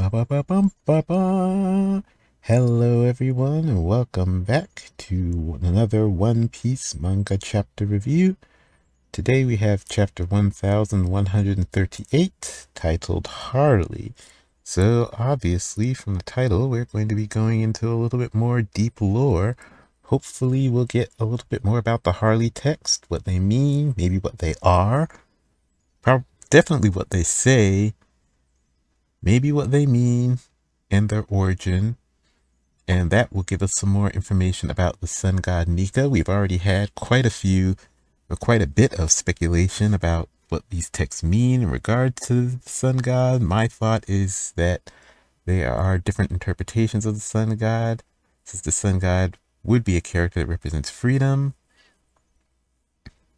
Ba ba ba bum ba ba. Hello everyone and welcome back to another One Piece manga chapter review. Today we have chapter 1138 titled Harley. So obviously from the title we're going to be going into a little bit more deep lore. Hopefully we'll get a little bit more about the Harley text, what they mean, maybe what they are, definitely what they say, maybe what they mean and their origin, and that will give us some more information about the sun god Nika. We've already had quite a bit of speculation about what these texts mean in regard to the sun god. My thought is that there are different interpretations of the sun god, since the sun god would be a character that represents freedom.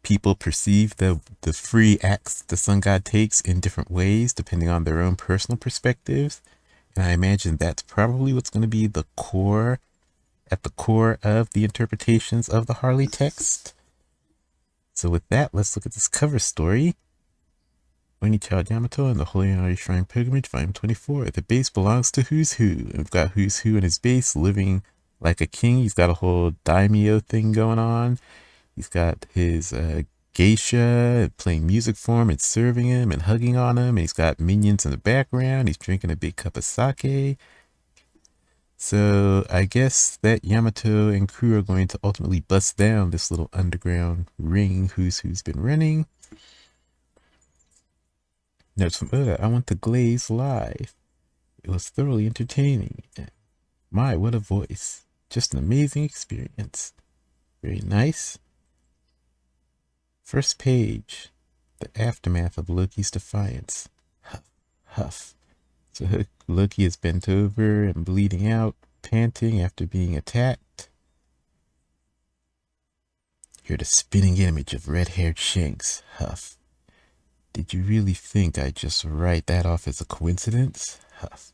People perceive the free acts the sun god takes in different ways depending on their own personal perspectives. And I imagine that's probably what's going to be at the core of the interpretations of the Harley text. So with that, let's look at this cover story. Onichild Yamato and the Holy Inari Shrine Pilgrimage, Volume 24. The base belongs to Who's Who. And we've got Who's Who in his base, living like a king. He's got a whole daimyo thing going on. He's got his geisha playing music for him and serving him and hugging on him. And he's got minions in the background. He's drinking a big cup of sake. So I guess that Yamato and crew are going to ultimately bust down this little underground ring who's been running. Notes from Oda: I went to Glaze live. It was thoroughly entertaining. My, what a voice. Just an amazing experience. Very nice. First page. The aftermath of Loki's defiance. Huff, huff. So Loki is bent over and bleeding out, panting after being attacked. You're the spinning image of red-haired Shanks, Huff. Did you really think I'd just write that off as a coincidence? Huff.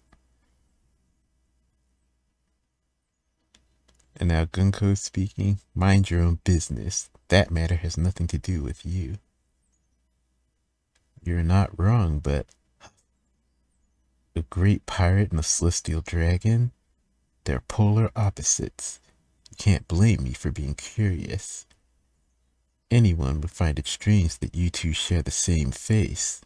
And now Gunko speaking. Mind your own business. That matter has nothing to do with you. You're not wrong, but a great pirate and a celestial dragon, they're polar opposites. You can't blame me for being curious. Anyone would find it strange that you two share the same face.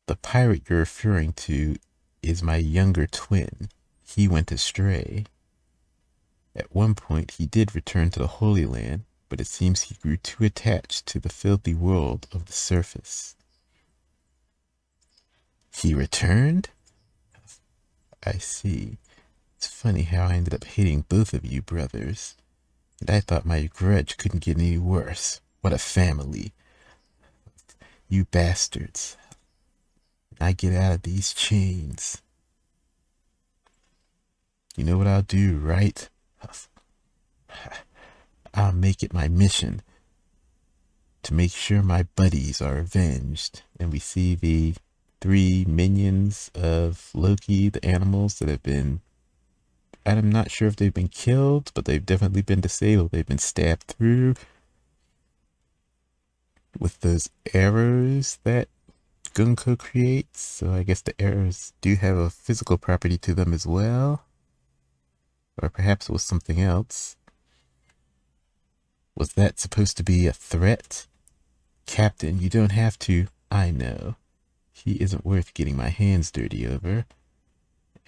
The pirate you're referring to is my younger twin. He went astray. At one point, he did return to the Holy Land, but it seems he grew too attached to the filthy world of the surface. He returned? I see. It's funny how I ended up hating both of you brothers. And I thought my grudge couldn't get any worse. What a family. You bastards. I get out of these chains. You know what I'll do, right? I'll make it my mission to make sure my buddies are avenged. And we see the 3 minions of Loki, the animals that have been, I'm not sure if they've been killed, but they've definitely been disabled. They've been stabbed through with those arrows that Gunko creates. So I guess the arrows do have a physical property to them as well. Or perhaps it was something else. Was that supposed to be a threat? Captain, you don't have to. I know. He isn't worth getting my hands dirty over.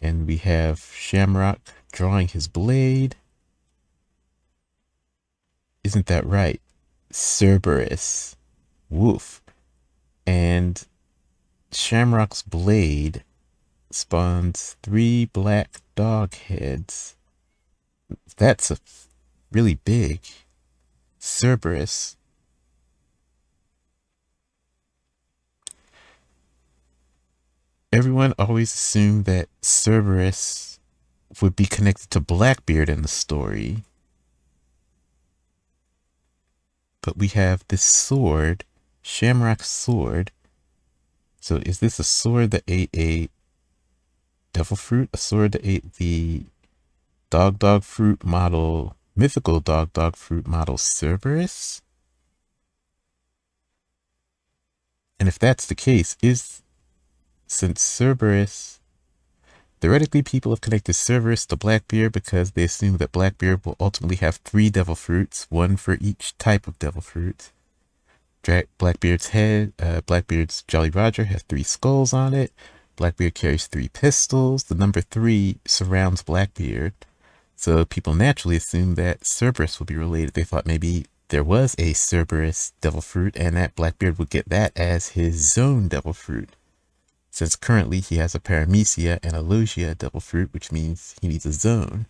And we have Shamrock drawing his blade. Isn't that right? Cerberus. Woof. And Shamrock's blade spawns 3 black dog heads. That's a really big. Cerberus. Everyone always assumed that Cerberus would be connected to Blackbeard in the story. But we have this sword, Shamrock's sword. So is this a sword that ate a devil fruit? A sword that ate the dog fruit model, mythical dog fruit model Cerberus? And if that's the case, is since Cerberus, theoretically people have connected Cerberus to Blackbeard because they assume that Blackbeard will ultimately have 3 devil fruits, one for each type of devil fruit. Blackbeard's head, Blackbeard's Jolly Roger has 3 skulls on it. Blackbeard carries 3 pistols. The number 3 surrounds Blackbeard. So people naturally assumed that Cerberus would be related. They thought maybe there was a Cerberus devil fruit and that Blackbeard would get that as his zone devil fruit. Since currently he has a Paramecia and a Logia devil fruit, which means he needs a zone.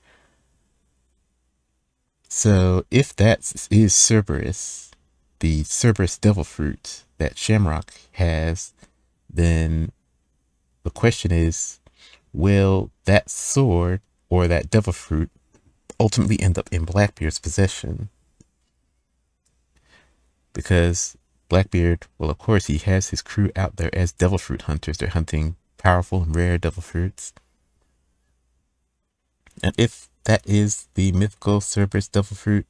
So if that is Cerberus, the Cerberus devil fruit that Shamrock has, then the question is, will that sword or that devil fruit ultimately end up in Blackbeard's possession? Because Blackbeard, well, of course, he has his crew out there as devil fruit hunters. They're hunting powerful and rare devil fruits. And if that is the mythical Cerberus devil fruit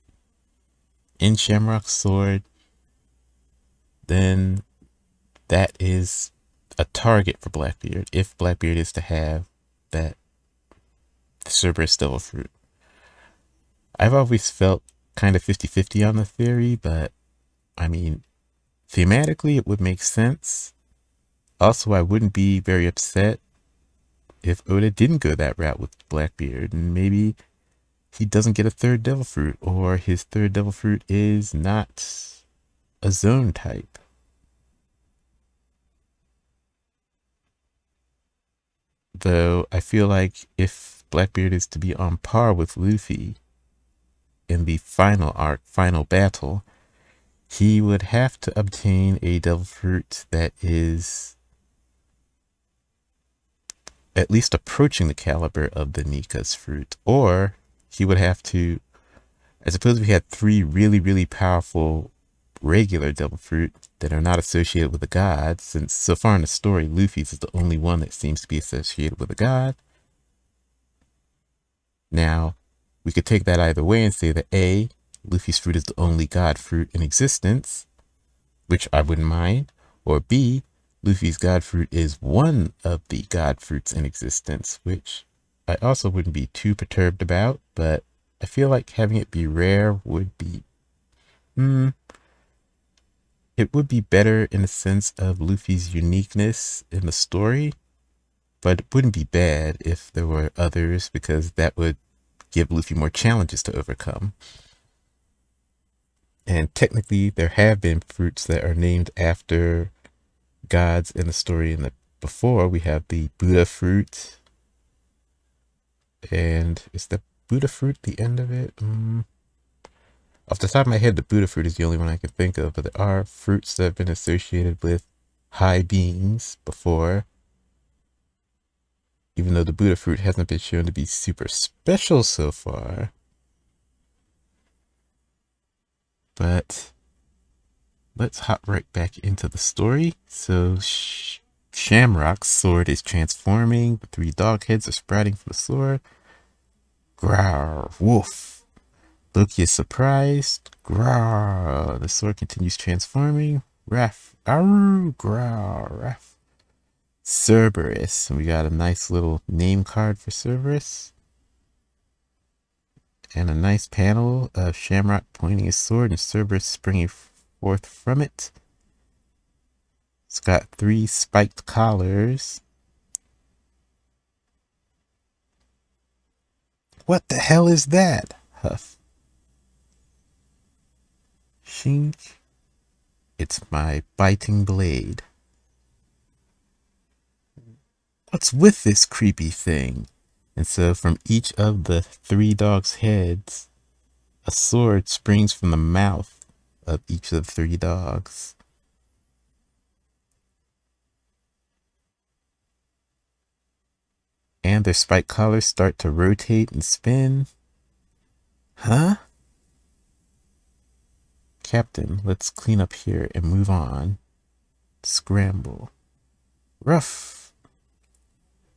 in Shamrock's sword, then that is a target for Blackbeard if Blackbeard is to have that Cerberus devil fruit. I've always felt kind of 50-50 on the theory, but I mean, thematically it would make sense. Also, I wouldn't be very upset if Oda didn't go that route with Blackbeard, and maybe he doesn't get a 3rd devil fruit, or his 3rd devil fruit is not a zone type. Though I feel like if Blackbeard is to be on par with Luffy in the final arc, final battle, he would have to obtain a devil fruit that is at least approaching the caliber of the Nika's fruit. Or he would have to, I suppose we had 3 really, really powerful regular devil fruit that are not associated with a god, since so far in the story, Luffy's is the only one that seems to be associated with a god. Now, we could take that either way and say that A, Luffy's fruit is the only god fruit in existence, which I wouldn't mind, or B, Luffy's god fruit is one of the god fruits in existence, which I also wouldn't be too perturbed about, but I feel like having it be rare would be, it would be better in the sense of Luffy's uniqueness in the story, but it wouldn't be bad if there were others, because that would give Luffy more challenges to overcome. And technically, there have been fruits that are named after gods in the story. In the before, we have the Buddha fruit, and is the Buddha fruit the end of it? Off the top of my head, the Buddha fruit is the only one I can think of, but there are fruits that have been associated with high beings before, even though the Buddha fruit hasn't been shown to be super special so far. But let's hop right back into the story. So Shamrock's sword is transforming. The 3 dog heads are sprouting from the sword. Growl, woof. Loki is surprised. Growl. The sword continues transforming. Raf, aru, growl, raf. Cerberus. And we got a nice little name card for Cerberus. And a nice panel of Shamrock pointing his sword and Cerberus springing forth from it. It's got 3 spiked collars. What the hell is that? Huff. Shink. It's my biting blade. What's with this creepy thing? And so from each of the 3 dogs' heads, a sword springs from the mouth of each of the 3 dogs. And their spike collars start to rotate and spin. Huh? Captain, let's clean up here and move on. Scramble. Rough.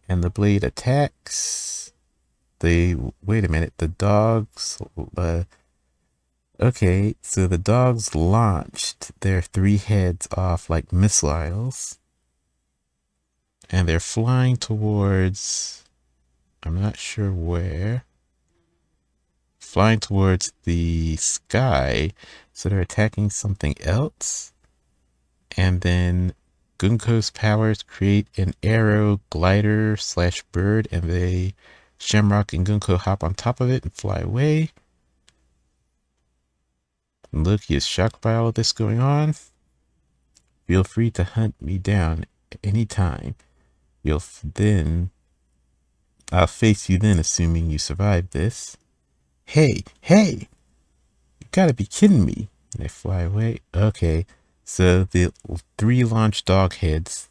And the blade attacks. Wait a minute, the dogs, okay, so the dogs launched their 3 heads off like missiles. And they're flying towards, I'm not sure where, flying towards the sky. So they're attacking something else. And then Gunko's powers create an arrow glider slash bird, and they, Shamrock and Gunko hop on top of it and fly away. And Loki is shocked by all of this going on. Feel free to hunt me down anytime. I'll face you then, assuming you survive this. Hey, you gotta be kidding me. And they fly away. Okay, so the 3 launch dog heads,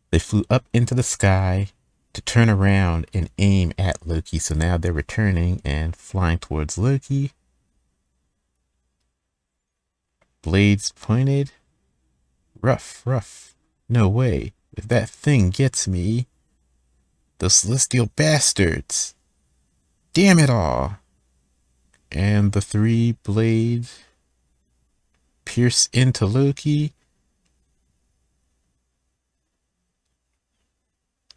they flew up into the sky to turn around and aim at Loki. So now they're returning and flying towards Loki. Blades pointed. Rough. No way. If that thing gets me, those celestial bastards. Damn it all. And the 3 blades pierce into Loki.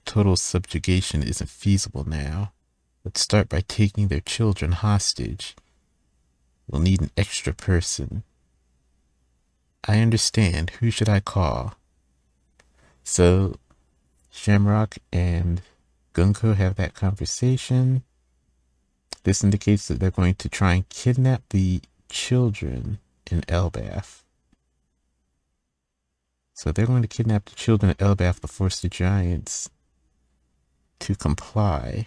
Total subjugation isn't feasible now. Let's start by taking their children hostage. We'll need an extra person. I understand. Who should I call? So Shamrock and Gunko have that conversation. This indicates that they're going to try and kidnap the children in Elbaf. So they're going to kidnap the children of Elbaf to force the giants to comply.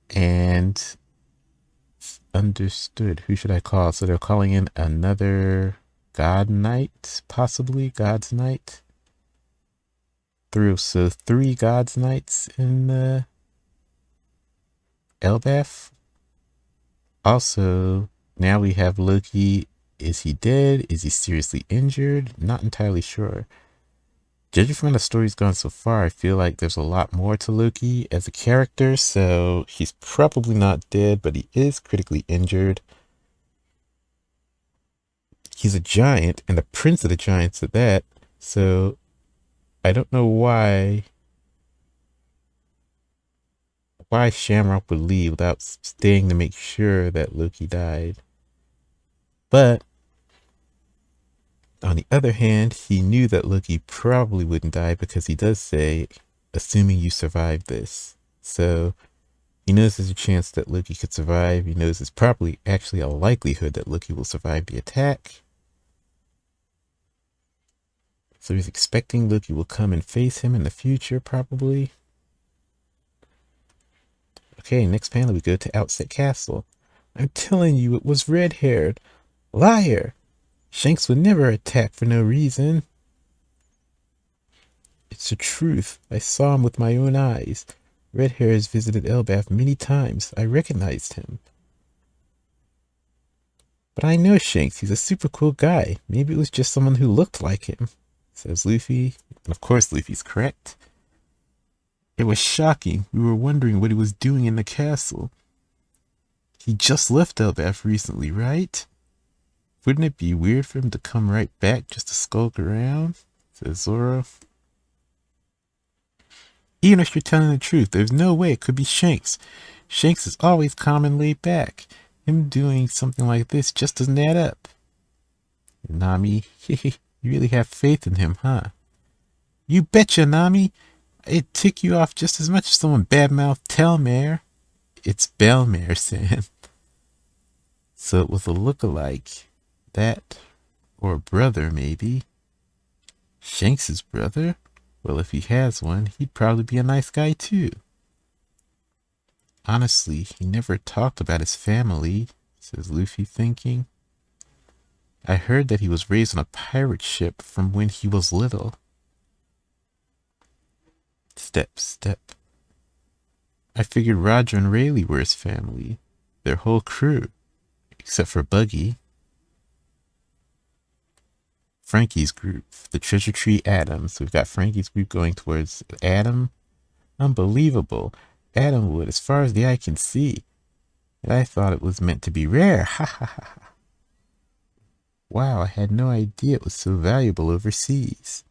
And understood. Who should I call? So they're calling in another God Knight, possibly God's Knight. So 3 God's Knights in Elbaf. Also, now we have Loki. Is he dead? Is he seriously injured? Not entirely sure. Judging from how the story's gone so far, I feel like there's a lot more to Loki as a character, so he's probably not dead, but he is critically injured. He's a giant, and the prince of the giants at that, so I don't know why Shamrock would leave without staying to make sure that Loki died. But on the other hand, he knew that Loki probably wouldn't die because he does say, assuming you survive this. So he knows there's a chance that Loki could survive. He knows there's probably actually a likelihood that Loki will survive the attack. So he's expecting Loki will come and face him in the future, probably. Okay, next panel we go to Outset Castle. I'm telling you, it was red-haired. Liar! Shanks would never attack for no reason. It's the truth. I saw him with my own eyes. Red Hair has visited Elbaf many times. I recognized him. But I know Shanks. He's a super cool guy. Maybe it was just someone who looked like him, says Luffy. And of course Luffy's correct. It was shocking. We were wondering what he was doing in the castle. He just left Elbaf recently, right? Wouldn't it be weird for him to come right back just to skulk around? Says Zoro. Even if you're telling the truth, there's no way it could be Shanks. Shanks is always calm and laid back. Him doing something like this just doesn't add up. Nami, you really have faith in him, huh? You betcha, Nami. It'd tick you off just as much as someone badmouthed Telmare. It's Belmare-san. So it was a look-alike. That, or brother, maybe. Shanks' brother? Well, if he has one, he'd probably be a nice guy, too. Honestly, he never talked about his family, says Luffy, thinking. I heard that he was raised on a pirate ship from when he was little. Step. I figured Roger and Rayleigh were his family. Their whole crew. Except for Buggy. Frankie's group. The Treasure Tree Adam. So we've got Frankie's group going towards Adam. Unbelievable. Adamwood, as far as the eye can see. And I thought it was meant to be rare. Ha ha ha. Wow, I had no idea it was so valuable overseas.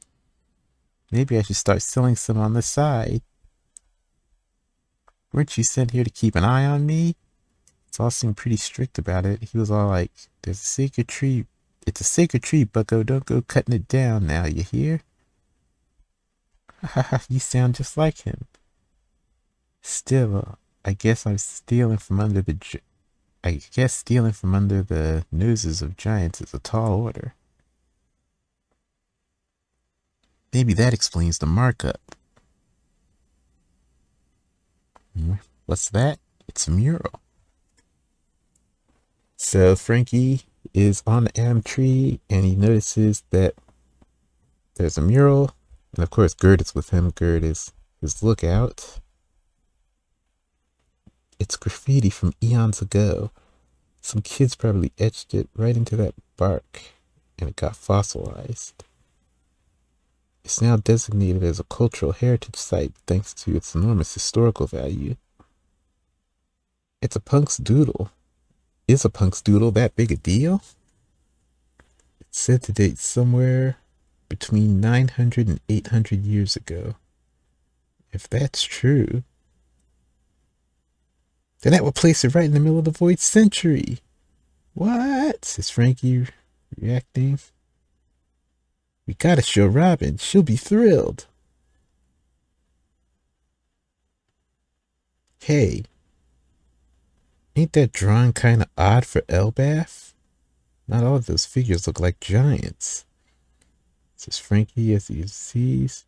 Maybe I should start selling some on the side. Weren't you sent here to keep an eye on me? It's all seemed pretty strict about it. He was all like, there's a sacred tree. It's a sacred tree, bucko. Don't go cutting it down now, you hear? Haha, you sound just like him. Still, I guess I'm stealing from under the... I guess stealing from under the noses of giants is a tall order. Maybe that explains the markup. What's that? It's a mural. So Frankie is on the elm tree and he notices that there's a mural. And of course, Gerd is with him. Gerd is his lookout. It's graffiti from eons ago. Some kids probably etched it right into that bark and it got fossilized. It's now designated as a cultural heritage site thanks to its enormous historical value. It's a punk's doodle. Is a punk's doodle that big a deal? It's said to date somewhere between 900 and 800 years ago. If that's true, then that would place it right in the middle of the void century. What? Is Frankie reacting? We gotta show Robin. She'll be thrilled. Hey, ain't that drawing kinda odd for Elbaf? Not all of those figures look like giants. Says Frankie as he sees.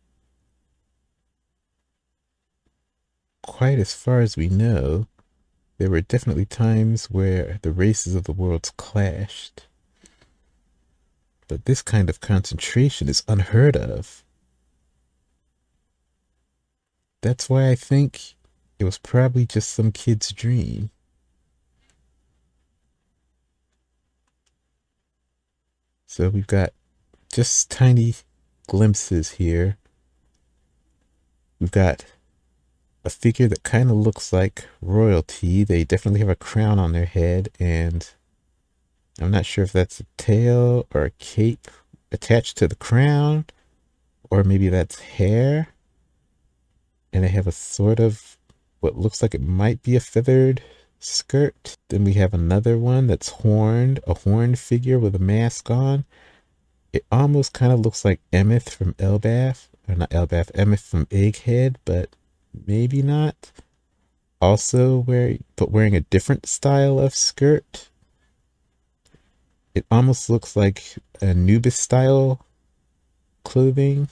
Quite as far as we know, there were definitely times where the races of the worlds clashed. But this kind of concentration is unheard of. That's why I think it was probably just some kid's dream. So we've got just tiny glimpses here. We've got a figure that kind of looks like royalty. They definitely have a crown on their head, and I'm not sure if that's a tail or a cape attached to the crown, or maybe that's hair. And they have a sort of what looks like it might be a feathered skirt. Then we have another one that's horned, a horned figure with a mask on. It almost kind of looks like Emeth from Elbaf, or not Elbaf, Emeth from Egghead, but maybe not. Also wearing a different style of skirt. It almost looks like Anubis style clothing.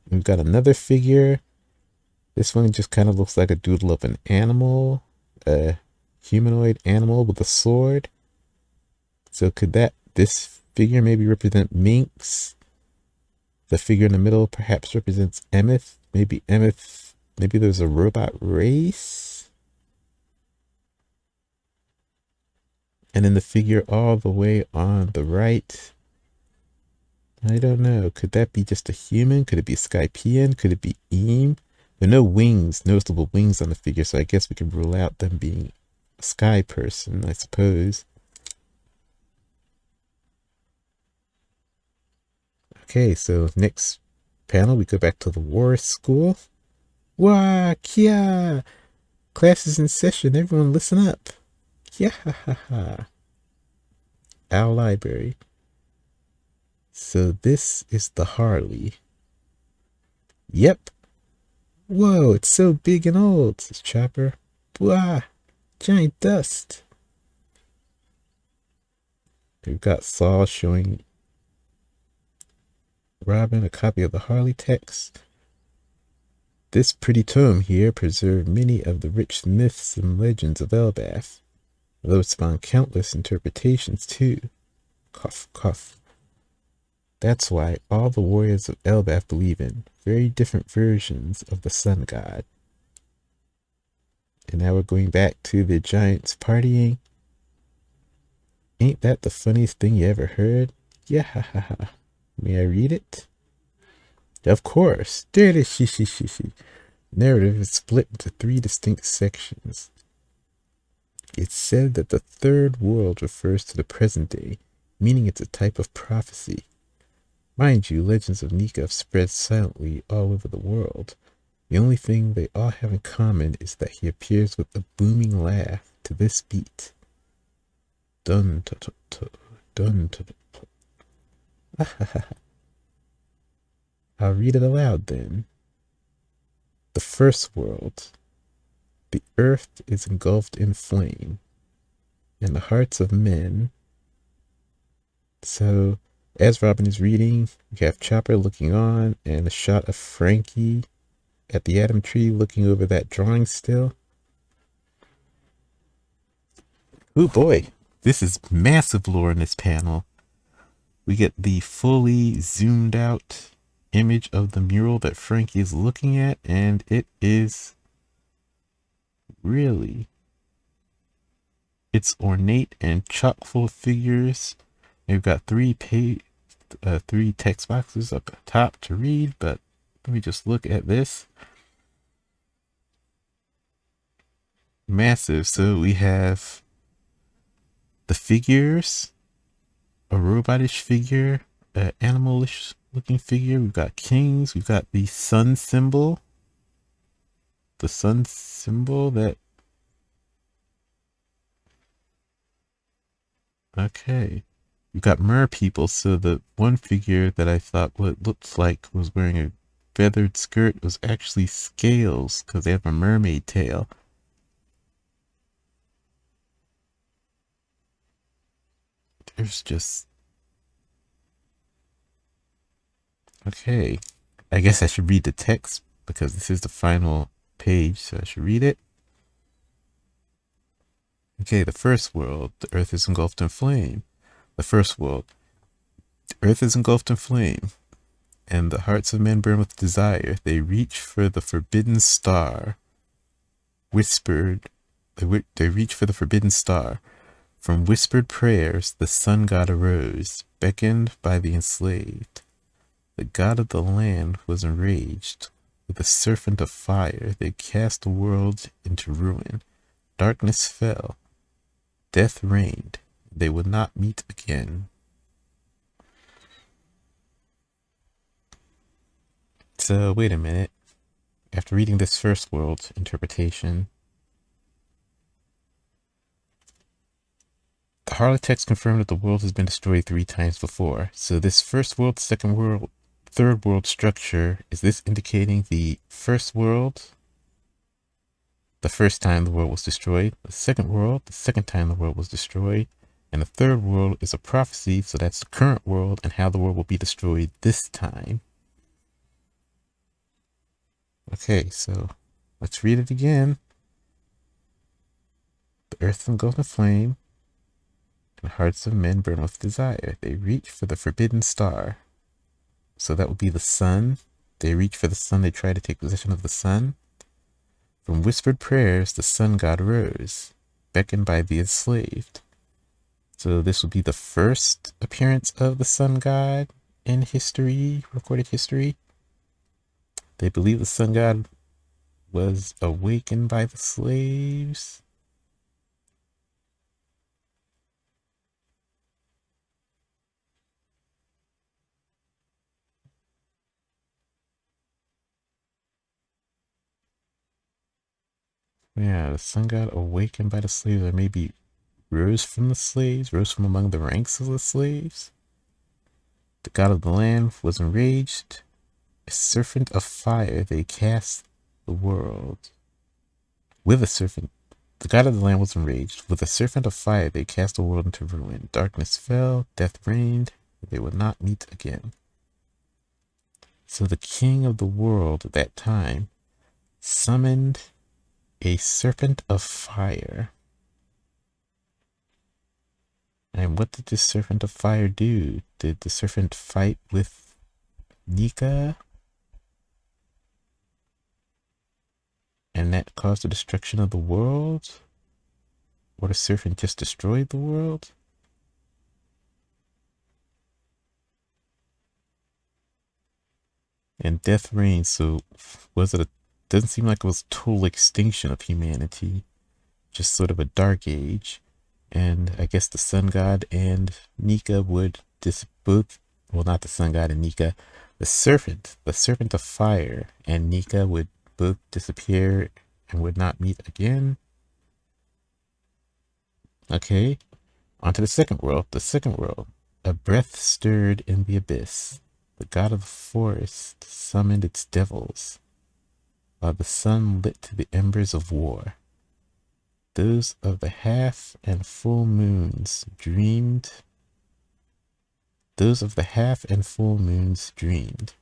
We've got another figure. This one just kind of looks like a doodle of an animal, a humanoid animal with a sword. So could this figure maybe represent Minx? The figure in the middle perhaps represents Emeth. Maybe there's a robot race. And then the figure all the way on the right, I don't know. Could that be just a human? Could it be a Skypian? Could it be Eem? There are no wings, noticeable wings on the figure, so I guess we can rule out them being a sky person, I suppose. Okay, so next panel, we go back to the war school. Wah, kia! Class is in session. Everyone listen up. Yeah, ha, ha, ha. Our library. So this is the Harley. Yep. Whoa, it's so big and old, says Chopper. Wah, giant dust. We've got Saul showing Robin a copy of the Harley text. This pretty tome here preserved many of the rich myths and legends of Elbaf, though it spawned countless interpretations too. Cough, cough. That's why all the warriors of Elbaf believe in very different versions of the sun god. And now we're going back to the giants partying. Ain't that the funniest thing you ever heard? Yeah, ha, ha, ha. May I read it? Of course. There it is. She. Narrative is split into 3 distinct sections. It's said that the third world refers to the present day, meaning it's a type of prophecy. Mind you, legends of Nika have spread silently all over the world. The only thing they all have in common is that he appears with a booming laugh to this beat. Dun to to to, dun to to. I'll read it aloud then. The first world. The earth is engulfed in flame, and the hearts of men. So, as Robin is reading, you have Chopper looking on, and a shot of Frankie at the Atom Tree looking over that drawing still. Oh boy, this is massive lore in this panel. We get the fully zoomed out image of the mural that Frankie is looking at, and it is really, it's ornate and chock full of figures. We've got three text boxes up at the top to read, but let me just look at this. Massive. So we have the figures, a robotish figure, an animalish looking figure. We've got kings. We've got the sun symbol. The sun symbol that... Okay. We've got mer people. So the one figure that I thought what looked like was wearing a feathered skirt was actually scales because they have a mermaid tail. There's just... Okay. I guess I should read the text because this is the final page, so I should read it. Okay, the first world. The earth is engulfed in flame. The first world. The earth is engulfed in flame, and the hearts of men burn with desire. They reach for the forbidden star. Whispered. They reach for the forbidden star. From whispered prayers, the sun god arose, beckoned by the enslaved. The god of the land was enraged. With a serpent of fire, they cast the world into ruin. Darkness fell. Death reigned. They would not meet again. So, wait a minute. After reading this first world interpretation, the Harley text confirmed that the world has been destroyed 3 times before. So this first world, second world, third world structure, is this indicating the first world, the first time the world was destroyed, the second world, the second time the world was destroyed, and the third world is a prophecy, so that's the current world and how the world will be destroyed this time. Okay, so let's read it again. The earth engulfed in flame, and the hearts of men burn with desire. They reach for the forbidden star. So that would be the sun. They reach for the sun. They try to take possession of the sun. From whispered prayers, the sun god rose, beckoned by the enslaved. So this would be the first appearance of the sun god in history, recorded history. They believe the sun god was awakened by the slaves. Yeah, the sun god awakened by the slaves, or maybe rose from the slaves, rose from among the ranks of the slaves. The god of the land was enraged. A serpent of fire they cast the world. With a serpent, the god of the land was enraged. With a serpent of fire they cast the world into ruin. Darkness fell, death reigned, they would not meet again. So the king of the world at that time summoned a serpent of fire. And what did this serpent of fire do? Did the serpent fight with Nika? And that caused the destruction of the world? Or the serpent just destroyed the world? And death reigned, so was it a... Doesn't seem like it was a total extinction of humanity. Just sort of a dark age. And I guess the sun god and Nika would both well, not the sun god and Nika, the serpent of fire, and Nika would both disappear and would not meet again. Okay, on to the second world. The second world. A breath stirred in the abyss. The god of the forest summoned its devils, while the sun lit to the embers of war. Those of the half and full moons dreamed. Those of the half and full moons dreamed.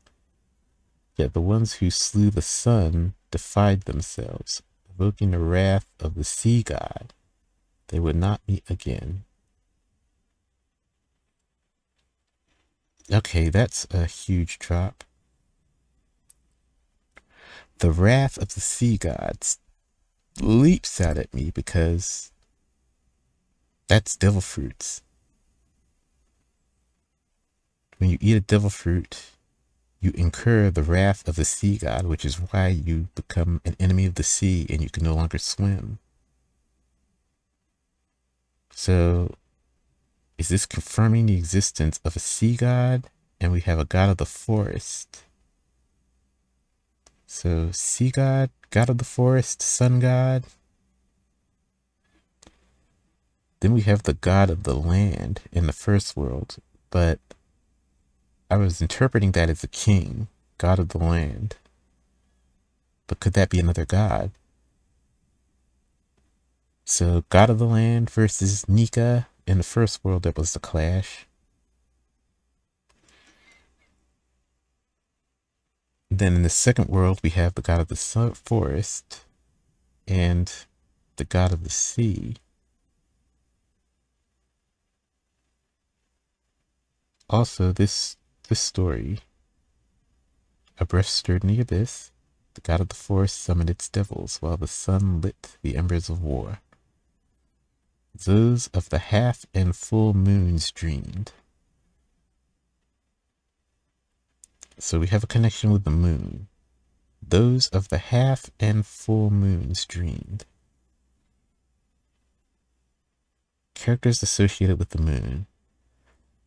Yet the ones who slew the sun defied themselves, evoking the wrath of the sea god. They would not meet again. Okay, that's a huge drop. The wrath of the sea gods leaps out at me because that's devil fruits. When you eat a devil fruit, you incur the wrath of the sea god, which is why you become an enemy of the sea and you can no longer swim. So, is this confirming the existence of a sea god? And we have a god of the forest. So, sea god, god of the forest, sun god. Then we have the god of the land in the first world, but I was interpreting that as a king, god of the land. But could that be another god? So, god of the land versus Nika. In the first world, there was the clash. Then in the second world, we have the god of the forest and the god of the sea. Also, this story, a breath stirred in the abyss. The god of the forest summoned its devils, while the sun lit the embers of war. Those of the half and full moons dreamed. So we have a connection with the moon. Those of the half and full moons dreamed. Characters associated with the moon.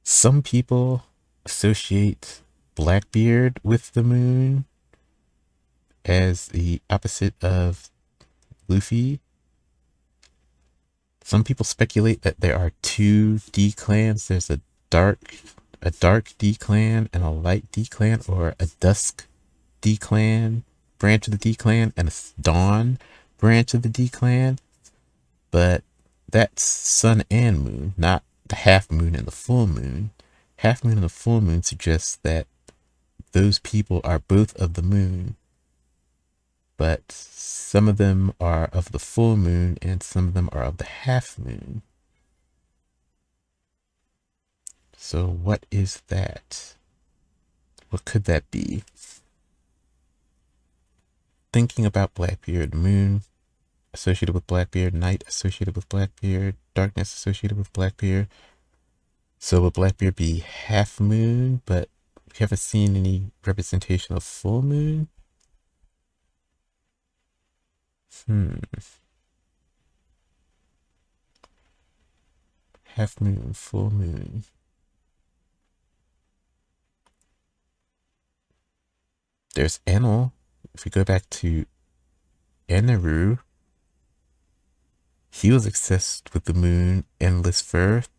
Some people associate Blackbeard with the moon as the opposite of Luffy. Some people speculate that there are two D clans. There's a dark D clan and a light D clan, or a dusk D clan branch of the D clan and a dawn branch of the D clan. But that's sun and moon, not the half moon and the full moon. Half moon and the full moon suggests that those people are both of the moon, but some of them are of the full moon and some of them are of the half moon. So what is that? What could that be? Thinking about Blackbeard, moon associated with Blackbeard, night associated with Blackbeard, darkness associated with Blackbeard. So would Blackbeard be half moon, but we haven't seen any representation of full moon? Half moon, full moon. There's Enel. If we go back to Eneru, he was obsessed with the moon, endless firth,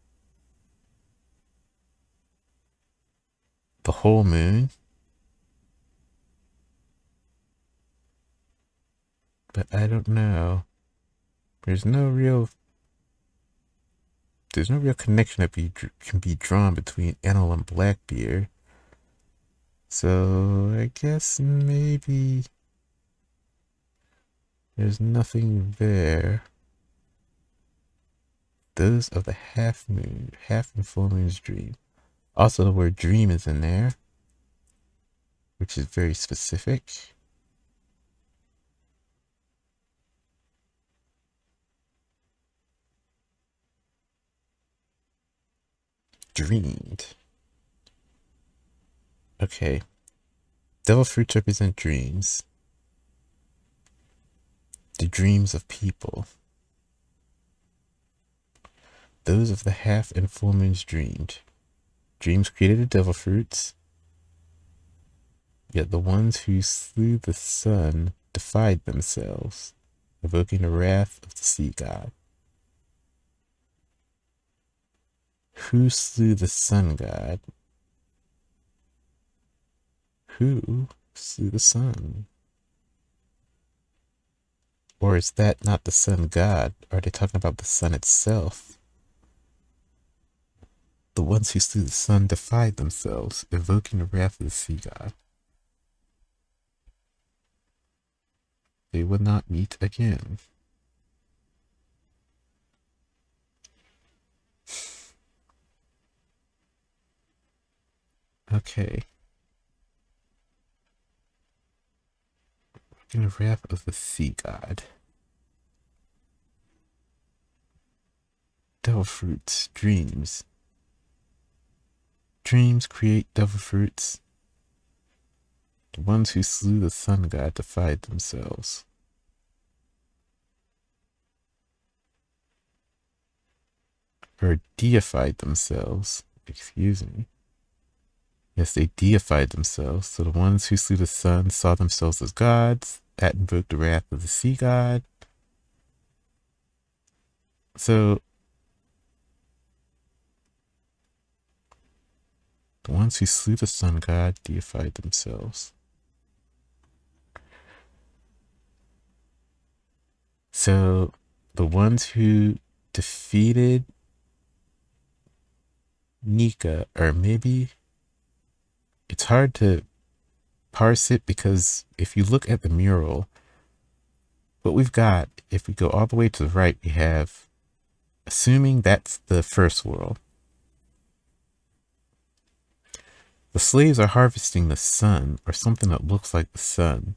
the whole moon. But I don't know. There's no real connection that can be drawn between Enel and Blackbeard. So I guess maybe there's nothing there. Those of the half moon, half and full moon's dream. Also, the word dream is in there, which is very specific. Dreamed. Okay. Devil fruits represent dreams. The dreams of people. Those of the half and full moons dreamed. Dreams created the devil fruits, yet the ones who slew the sun defied themselves, evoking the wrath of the sea god. Who slew the sun god? Who slew the sun? Or is that not the sun god? Are they talking about the sun itself? The ones who slew the sun defied themselves, evoking the wrath of the sea god. They would not meet again. Okay. In the wrath of the sea god. Devil fruits, dreams. Dreams create devil fruits. The ones who slew the sun god defied themselves. Or deified themselves. Excuse me. Yes, they deified themselves. So the ones who slew the sun saw themselves as gods. That invoked the wrath of the sea god. So the ones who slew the sun god deified themselves. So the ones who defeated Nika, or maybe it's hard to parse it because if you look at the mural, what we've got, if we go all the way to the right, we have, assuming that's the first world, the slaves are harvesting the sun, or something that looks like the sun.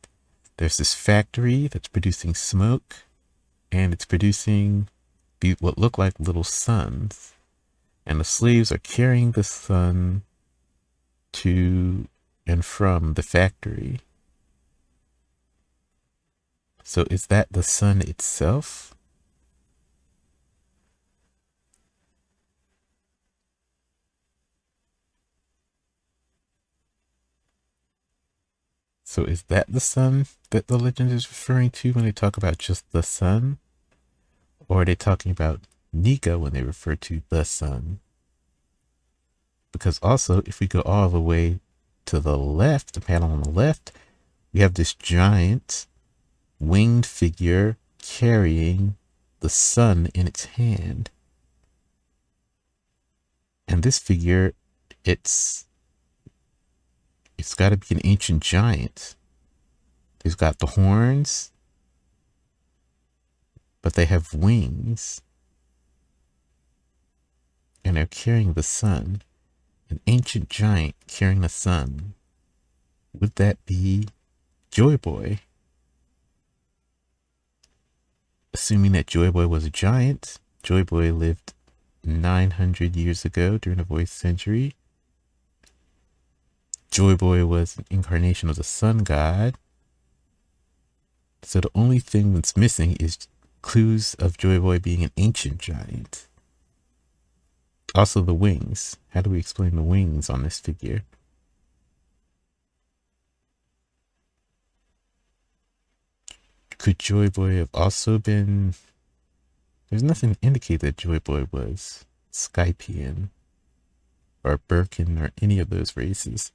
There's this factory that's producing smoke, and it's producing what look like little suns. And the slaves are carrying the sun to and from the factory. So is that the sun itself? So is that the sun that the legend is referring to when they talk about just the sun? Or are they talking about Nika when they refer to the sun? Because also, if we go all the way to the left, the panel on the left, we have this giant winged figure carrying the sun in its hand. And this figure, it's got to be an ancient giant. He's got the horns, but they have wings. And they're carrying the sun. An ancient giant carrying the sun. Would that be Joy Boy? Assuming that Joy Boy was a giant, Joy Boy lived 900 years ago during the voice century. Joy Boy was an incarnation of the sun god. So the only thing that's missing is clues of Joy Boy being an ancient giant. Also the wings. How do we explain the wings on this figure? Could Joy Boy have also been... There's nothing to indicate that Joy Boy was Skypian or Birkin or any of those races.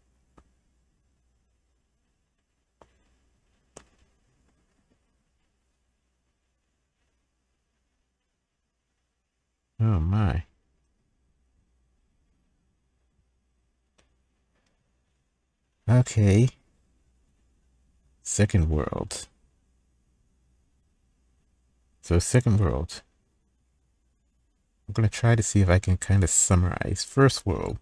Oh my. Okay. Second world. So second world. I'm going to try to see if I can kind of summarize. First world.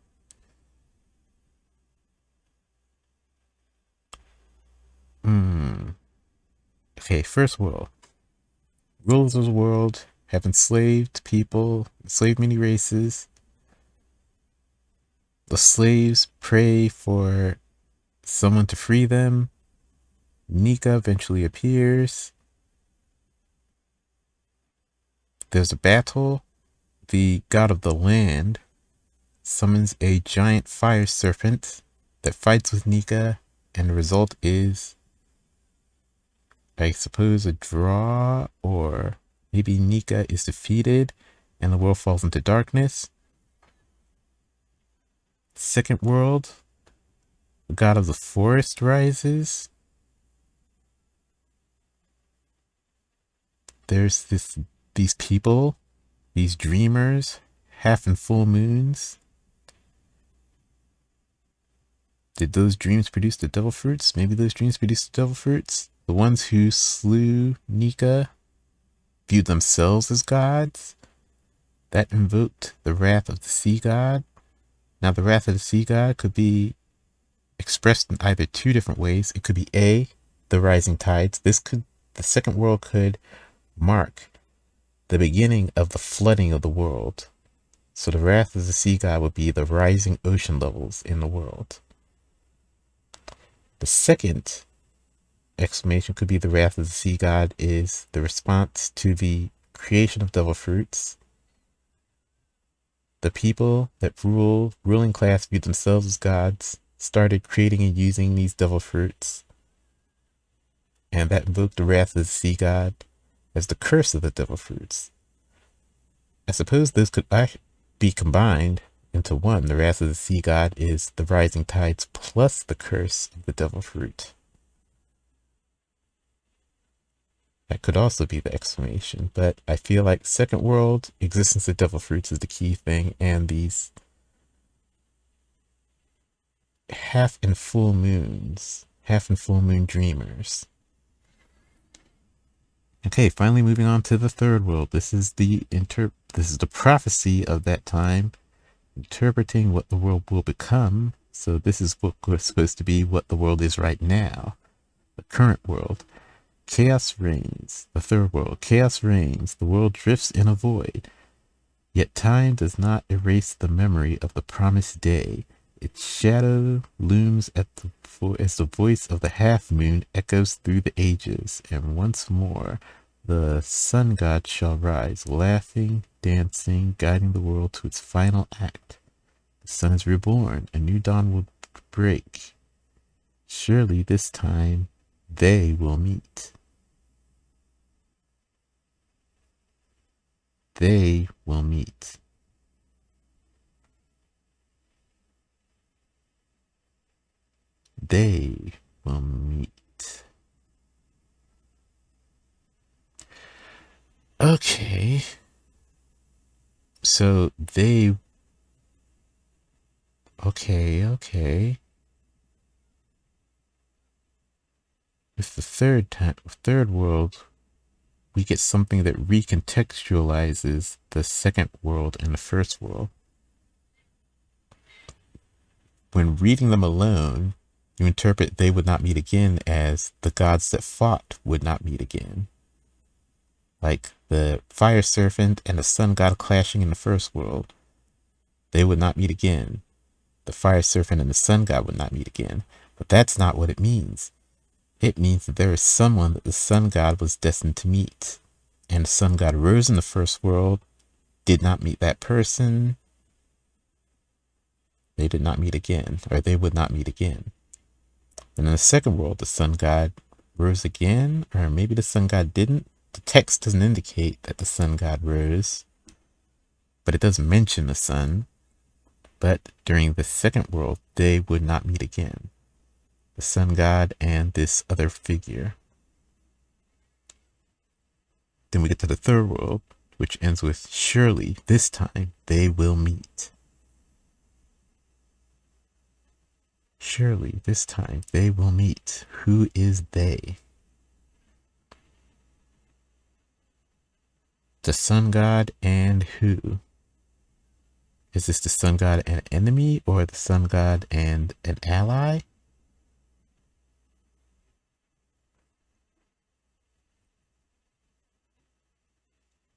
Okay, first world. Rulers of the world have enslaved people, enslaved many races. The slaves pray for someone to free them. Nika eventually appears. There's a battle. The god of the land summons a giant fire serpent that fights with Nika, and the result is, I suppose, a draw, or maybe Nika is defeated and the world falls into darkness. Second world, the god of the forest rises. There's these people, these dreamers, half and full moons. Did those dreams produce the devil fruits? Maybe those dreams produced the devil fruits. The ones who slew Nika viewed themselves as gods. That invoked the wrath of the sea god. Now, the wrath of the sea god could be expressed in either two different ways. It could be A, the rising tides. The second world could mark the beginning of the flooding of the world. So the wrath of the sea god would be the rising ocean levels in the world. The second exclamation could be the wrath of the sea god is the response to the creation of devil fruits. The people that ruling class viewed themselves as gods, started creating and using these devil fruits, and that invoked the wrath of the sea god as the curse of the devil fruits. I suppose those could be combined into one. The wrath of the sea god is the rising tides plus the curse of the devil fruit. That could also be the explanation, but I feel like second world, existence of devil fruits is the key thing, and these half and full moon dreamers. Okay, finally moving on to the third world. This is the prophecy of that time, interpreting what the world will become. So this is what was supposed to be what the world is right now, the current world. Chaos reigns, the third world. Chaos reigns, the world drifts in a void. Yet time does not erase the memory of the promised day. Its shadow looms as the voice of the half-moon echoes through the ages, and once more the sun god shall rise, laughing, dancing, guiding the world to its final act. The sun is reborn, a new dawn will break. Surely this time they will meet. They will meet. They will meet. Okay. So they... Okay. With the third world, we get something that recontextualizes the second world and the first world. When reading them alone, you interpret they would not meet again as the gods that fought would not meet again. Like the fire serpent and the sun god clashing in the first world. They would not meet again. The fire serpent and the sun god would not meet again. But that's not what it means. It means that there is someone that the sun god was destined to meet. And the sun god rose in the first world, did not meet that person. They did not meet again, or they would not meet again. And in the second world, the sun god rose again, or maybe the sun god didn't. The text doesn't indicate that the sun god rose, but it does mention the sun. But during the second world, they would not meet again. The sun god and this other figure. Then we get to the third world, which ends with, surely this time they will meet. Surely this time they will meet. Who is they? The sun god and who? Is this the sun god and enemy, or the sun god and an ally?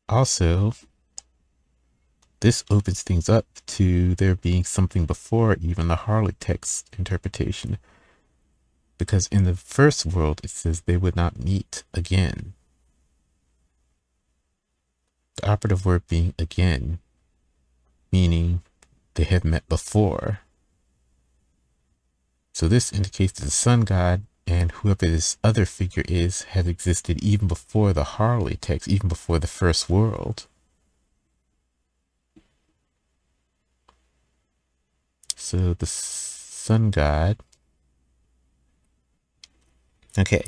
Also, this opens things up to there being something before even the Harley text interpretation. Because in the first world, it says they would not meet again. The operative word being again, meaning they have met before. So this indicates that the sun god and whoever this other figure is have existed even before the Harley text, even before the first world. So the sun god. Okay,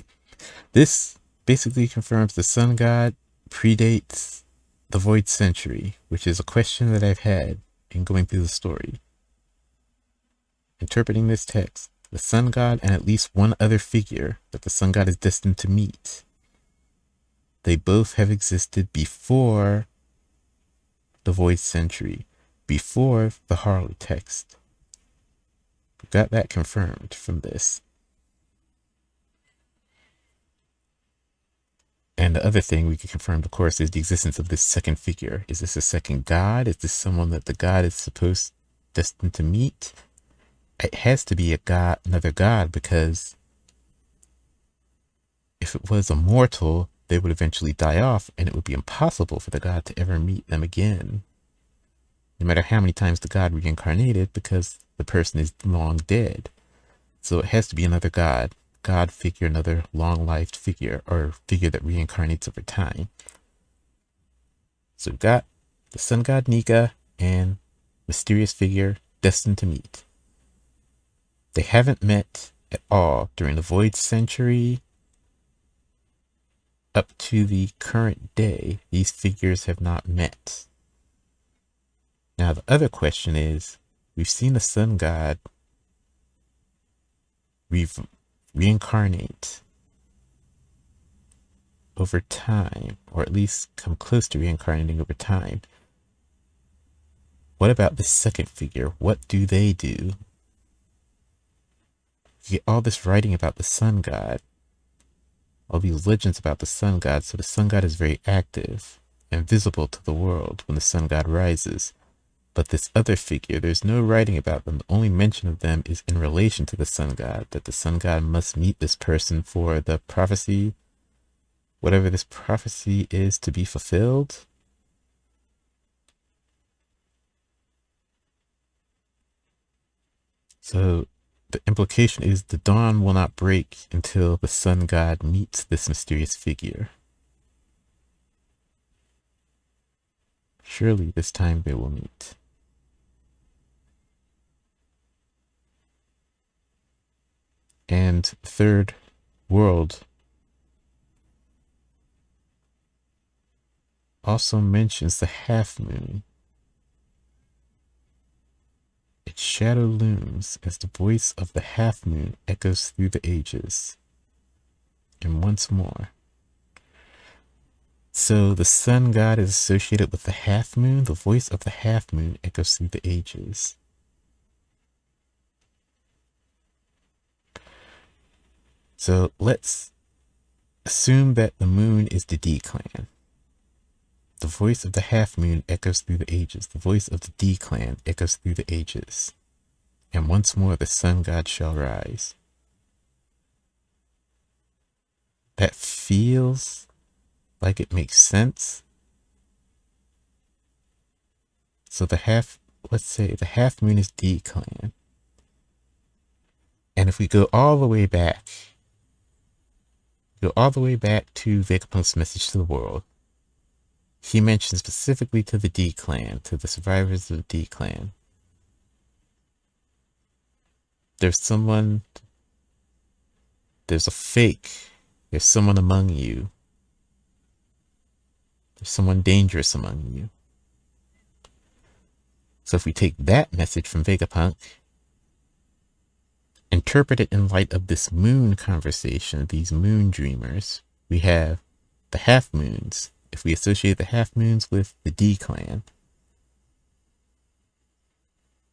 this basically confirms the sun god predates the Void Century, which is a question that I've had in going through the story. Interpreting this text, the sun god and at least one other figure that the sun god is destined to meet, they both have existed before the Void Century, before the Harley text. We got that confirmed from this. And the other thing we can confirm, of course, is the existence of this second figure. Is this a second god? Is this someone that the god is destined to meet? It has to be a god, another god, because if it was a mortal, they would eventually die off, and it would be impossible for the god to ever meet them again. No matter how many times the god reincarnated, because the person is long dead. So it has to be another god figure, another long-lived figure, or figure that reincarnates over time. So we've got the sun god Nika and mysterious figure destined to meet. They haven't met at all during the Void Century. Up to the current day, these figures have not met. Now the other question is, we've seen the sun god reincarnate over time, or at least come close to reincarnating over time. What about the second figure? What do they do? You get all this writing about the sun god, all these legends about the sun god, so the sun god is very active and visible to the world when the sun god rises. But this other figure, there's no writing about them. The only mention of them is in relation to the sun god, that the sun god must meet this person for the prophecy, whatever this prophecy is, to be fulfilled. So the implication is the dawn will not break until the sun god meets this mysterious figure. Surely this time they will meet. And third world also mentions the half moon. Its shadow looms as the voice of the half moon echoes through the ages. And once more. So the sun god is associated with the half moon. The voice of the half moon echoes through the ages. So let's assume that the moon is the D clan. The voice of the half moon echoes through the ages. The voice of the D clan echoes through the ages. And once more the sun god shall rise. That feels like it makes sense. So let's say the half moon is D clan. And if we go all the way back to Vegapunk's message to the world, he mentions specifically to the D clan, to the survivors of the D clan, there's a fake, there's someone among you, there's someone dangerous among you. So if we take that message from Vegapunk, interpret it in light of this moon conversation, these moon dreamers, we have the half moons. If we associate the half moons with the D clan,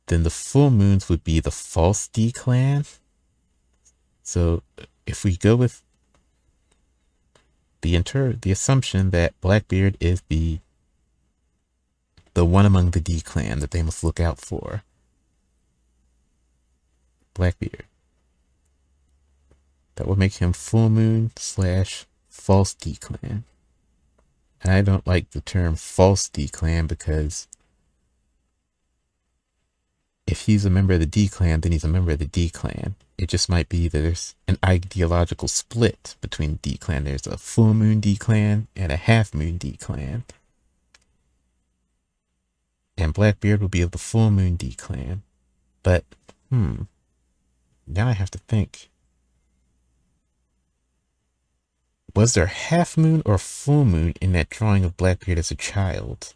then the full moons would be the false D clan. So if we go with the assumption that Blackbeard is the one among the D clan that they must look out for, Blackbeard, that would make him full moon / false D clan. And I don't like the term false D clan because if he's a member of the D clan, then he's a member of the D clan. It just might be that there's an ideological split between D clan. There's a full moon D clan and a half moon D clan. And Blackbeard will be of the full moon D clan. But, now I have to think. Was there half moon or full moon in that drawing of Blackbeard as a child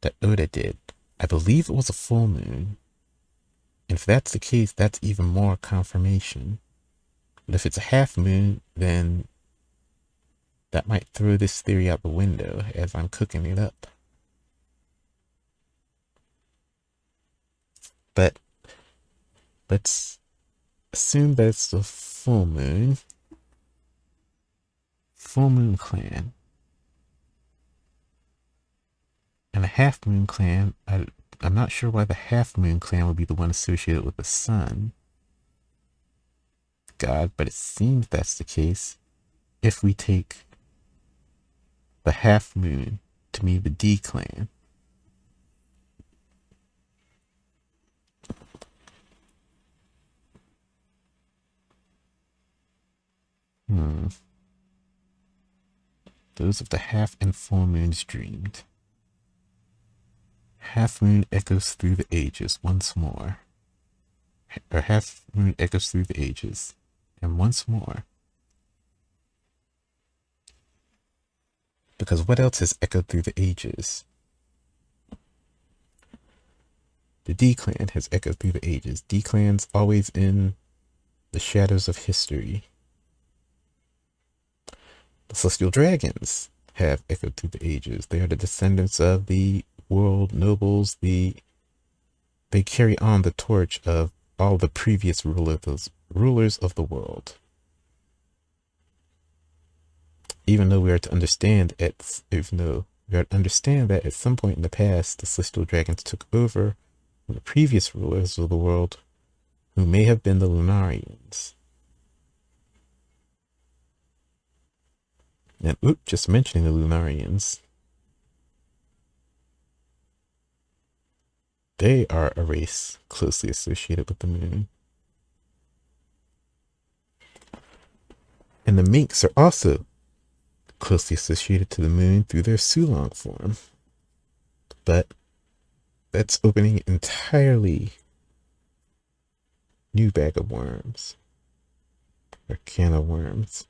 that Oda did? I believe it was a full moon. And if that's the case, that's even more confirmation. But if it's a half moon, then that might throw this theory out the window as I'm cooking it up. But let's assume that it's the full moon. Full moon clan. And a half moon clan, I'm not sure why the half moon clan would be the one associated with the sun god, but it seems that's the case if we take the half moon to be the D clan. Those of the half and full moons dreamed. Half moon echoes through the ages once more. Or half moon echoes through the ages. And once more. Because what else has echoed through the ages? The D clan has echoed through the ages. D clan's always in the shadows of history. The Celestial Dragons have echoed through the ages. They are the descendants of the world nobles. They carry on the torch of all the previous rulers of the world. Even though we are to understand that at some point in the past, the Celestial Dragons took over from the previous rulers of the world, who may have been the Lunarians. And just mentioning the Lunarians, they are a race closely associated with the moon. And the Minks are also closely associated to the moon through their Sulong form. But that's opening an entirely new bag of worms. Or can of worms.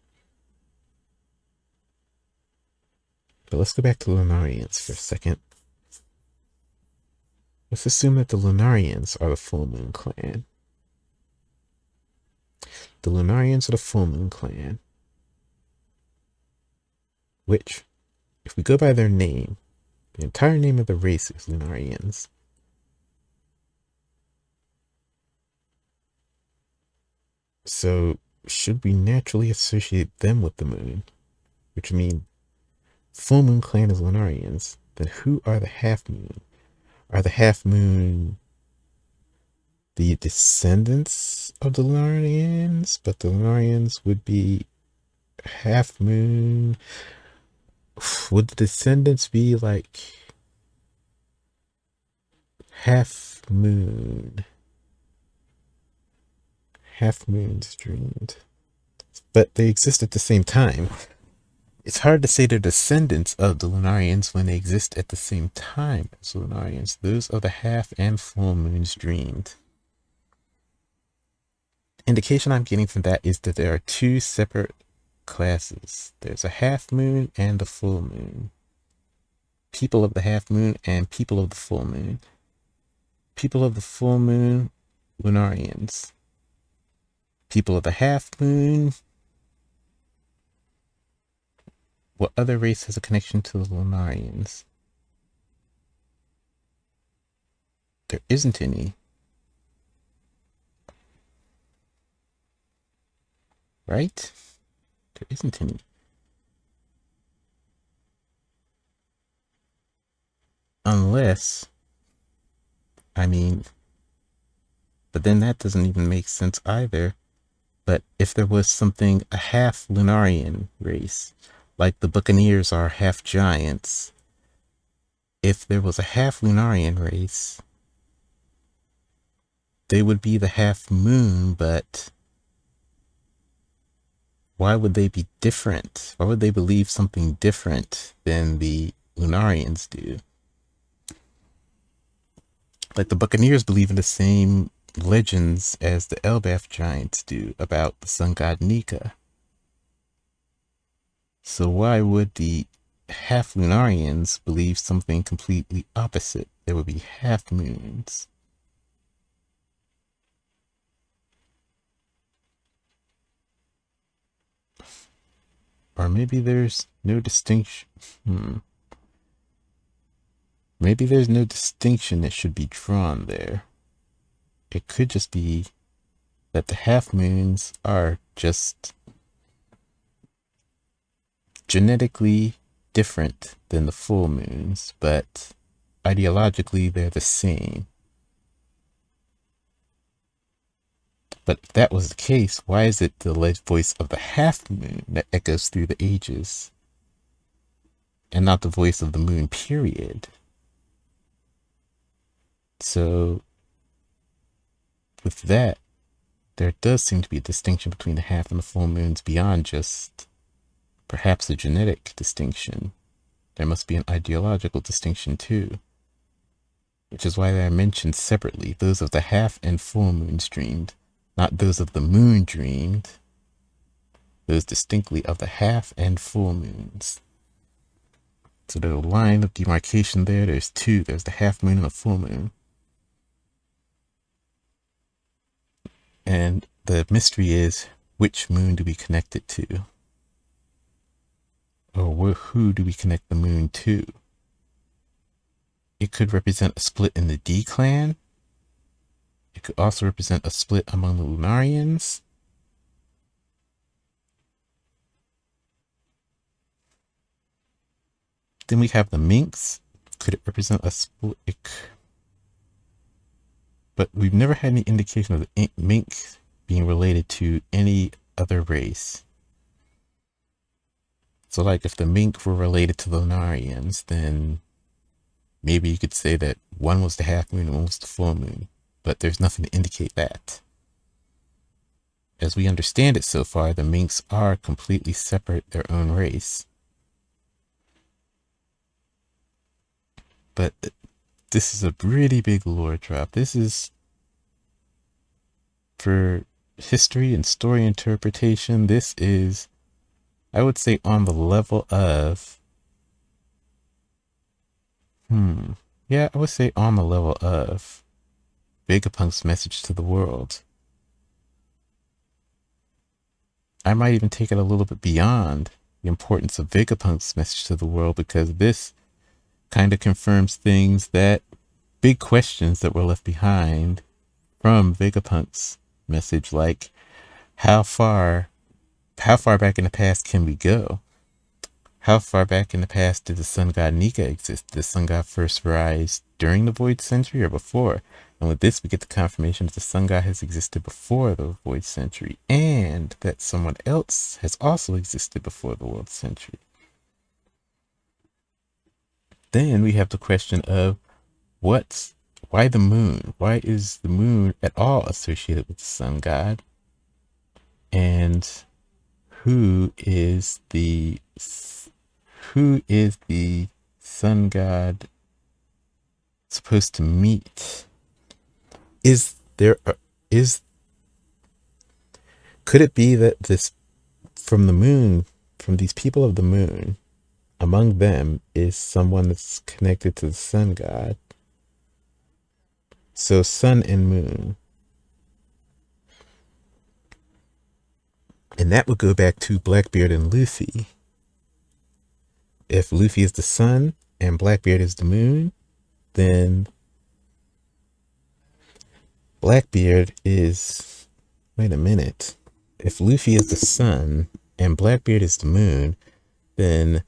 But let's go back to Lunarians for a second. Let's assume that the Lunarians are the full moon clan. The Lunarians are the full moon clan. Which, if we go by their name, the entire name of the race is Lunarians. So, should we naturally associate them with the moon? Which means full moon clan is Lunarians. Then who are the half moon? Are the half moon the descendants of the Lunarians? But the Lunarians would be half moon. Would the descendants be like half moon? Half moons dreamed. But they exist at the same time. It's hard to say they're descendants of the Lunarians when they exist at the same time as the Lunarians. Those are the half and full moons dreamed. Indication I'm getting from that is that there are two separate classes. There's a half moon and a full moon. People of the half moon and people of the full moon. People of the full moon, Lunarians. People of the half moon. What other race has a connection to the Lunarians? There isn't any. Right? There isn't any. Unless, but then that doesn't even make sense either. But if there was something, a half Lunarian race, like the Buccaneers are half giants, if there was a half Lunarian race, they would be the half moon, but why would they be different? Why would they believe something different than the Lunarians do? Like the Buccaneers believe in the same legends as the Elbaf giants do about the sun god Nika. So why would the half Lunarians believe something completely opposite? There would be half moons. Or maybe there's no distinction. Maybe there's no distinction that should be drawn there. It could just be that the half moons are just genetically different than the full moons, but ideologically they're the same. But if that was the case, why is it the voice of the half moon that echoes through the ages and not the voice of the moon, period? So with that, there does seem to be a distinction between the half and the full moons beyond just perhaps a genetic distinction. There must be an ideological distinction too, which is why they are mentioned separately, those of the half and full moons dreamed, not those of the moon dreamed, those distinctly of the half and full moons. So there's a line of demarcation there. There's two. There's the half moon and the full moon. And the mystery is, which moon do we connect it to? Or who do we connect the moon to? It could represent a split in the D clan. It could also represent a split among the Lunarians. Then we have the Minks. Could it represent a split? But we've never had any indication of the Mink being related to any other race. So like if the Mink were related to the Lunarians, then maybe you could say that one was the half moon and one was the full moon. But there's nothing to indicate that. As we understand it so far, the Minks are completely separate, their own race. But this is a really big lore drop. This is, for history and story interpretation, this is, I would say, on the level of, yeah, I would say on the level of Vegapunk's message to the world. I might even take it a little bit beyond the importance of Vegapunk's message to the world, because this kind of confirms things that, big questions that were left behind from Vegapunk's message, like how far back in the past can we go? How far back in the past did the sun god Nika exist? Did the sun god first rise during the Void Century or before? And with this, we get the confirmation that the sun god has existed before the Void Century, and that someone else has also existed before the World Century. Then we have the question of why the moon? Why is the moon at all associated with the sun god? And who is the sun god supposed to meet? Could it be that this, from the moon, from these people of the moon, among them is someone that's connected to the sun god? So sun and moon. And that would go back to Blackbeard and Luffy. If Luffy is the sun and Blackbeard is the moon, then Blackbeard is... Wait a minute. If Luffy is the sun and Blackbeard is the moon, then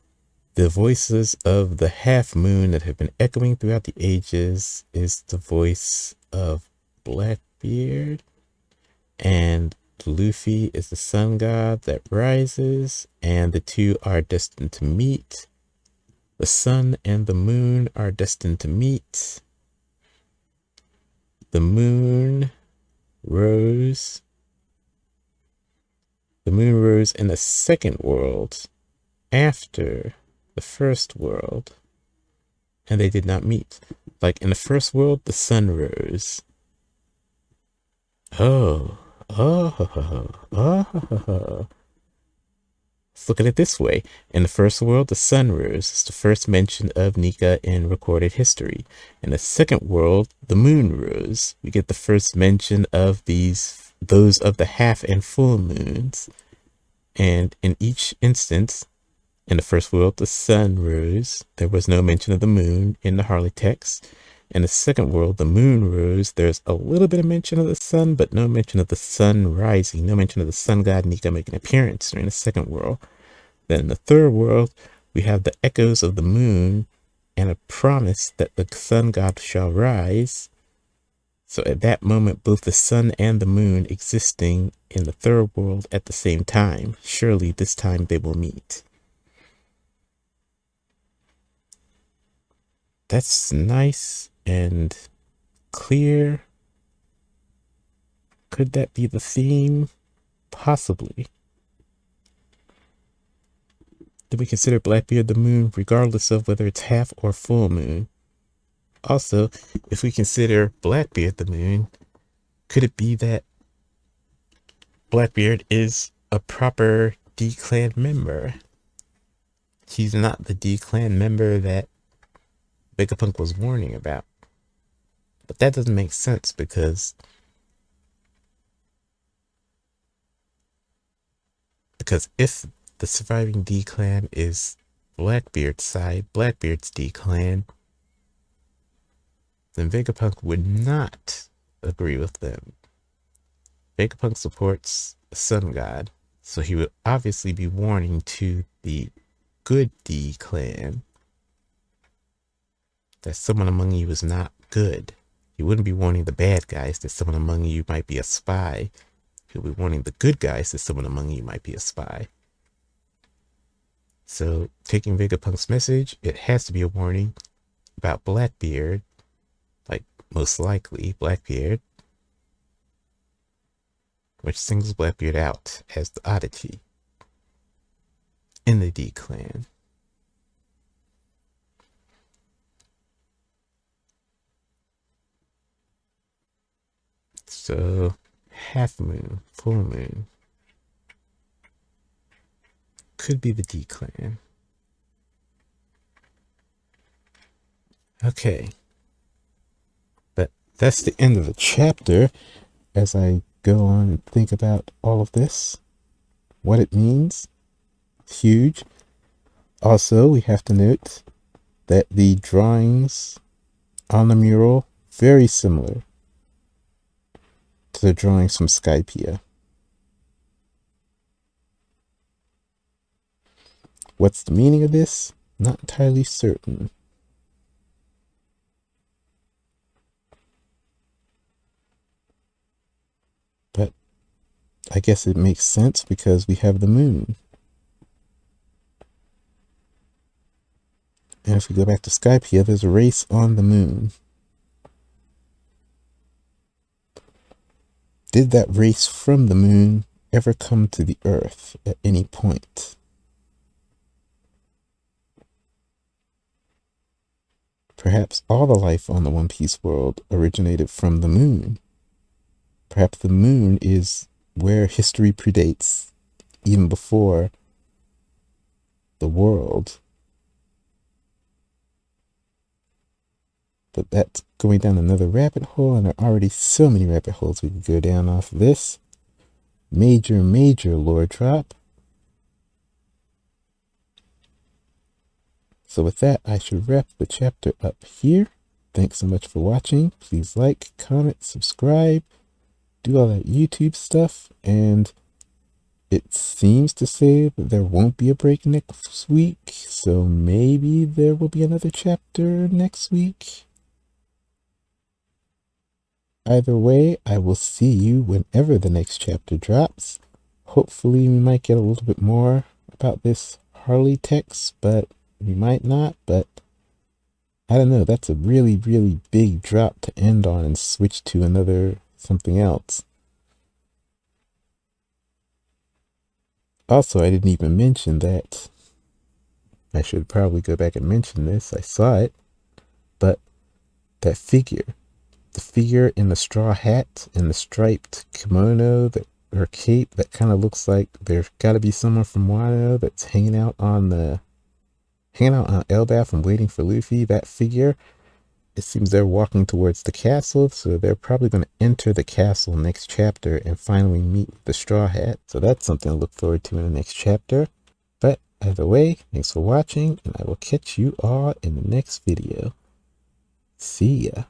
the voices of the half moon that have been echoing throughout the ages is the voice of Blackbeard, and Luffy is the sun god that rises, and the two are destined to meet. The sun and the moon are destined to meet. The moon rose. The moon rose in the second world after the first world, and they did not meet. Like in the first world, the sun rose. Oh, oh. Let's look at it this way. In the first world, the sun rose. It's the first mention of Nika in recorded history. In the second world, the moon rose. We get the first mention of those of the half and full moons. And in each instance, in the first world, the sun rose. There was no mention of the moon in the Harley text. In the second world, the moon rose. There's a little bit of mention of the sun, but no mention of the sun rising. No mention of the sun god Nika making an appearance during the second world. Then in the third world, we have the echoes of the moon and a promise that the sun god shall rise. So at that moment, both the sun and the moon existing in the third world at the same time. Surely this time they will meet. That's nice and clear. Could that be the theme? Possibly. Do we consider Blackbeard the moon regardless of whether it's half or full moon? Also, if we consider Blackbeard the moon, could it be that Blackbeard is a proper D-Clan member? He's not the D-Clan member that Vegapunk was warning about. But that doesn't make sense because if the surviving D-Clan is Blackbeard's side, Blackbeard's D-Clan, then Vegapunk would not agree with them. Vegapunk supports the sun god, so he would obviously be warning to the good D-Clan that someone among you is not good. He wouldn't be warning the bad guys that someone among you might be a spy. He'll be warning the good guys that someone among you might be a spy. So, taking Vegapunk's message, it has to be a warning about Blackbeard, like most likely Blackbeard, which singles Blackbeard out as the oddity in the D-Clan. So, half moon, full moon, could be the D-Clan. Okay. But that's the end of the chapter. As I go on and think about all of this, what it means, huge. Also, we have to note that the drawings on the mural, very similar to the drawings from Skypiea. What's the meaning of this? Not entirely certain. But I guess it makes sense because we have the moon. And if we go back to Skypiea, there's a race on the moon. Did that race from the moon ever come to the Earth at any point? Perhaps all the life on the One Piece world originated from the moon. Perhaps the moon is where history predates, even before the world. But that's going down another rabbit hole, and there are already so many rabbit holes we could go down off this. Major lore drop. So with that, I should wrap the chapter up here. Thanks so much for watching. Please like, comment, subscribe, do all that YouTube stuff, and it seems to say that there won't be a break next week, so maybe there will be another chapter next week. Either way, I will see you whenever the next chapter drops. Hopefully we might get a little bit more about this Harley text, but we might not. But I don't know, that's a really big drop to end on and switch to another something else. Also, I didn't even mention that. I should probably go back and mention this. I saw it, but that figure, the figure in the straw hat and the striped kimono that or cape that kind of looks like there's got to be someone from Wano that's hanging out on Elbaf and waiting for Luffy. That figure, it seems they're walking towards the castle, so they're probably going to enter the castle next chapter and finally meet the Straw Hat. So that's something to look forward to in the next chapter. But either way, thanks for watching, and I will catch you all in the next video. See ya.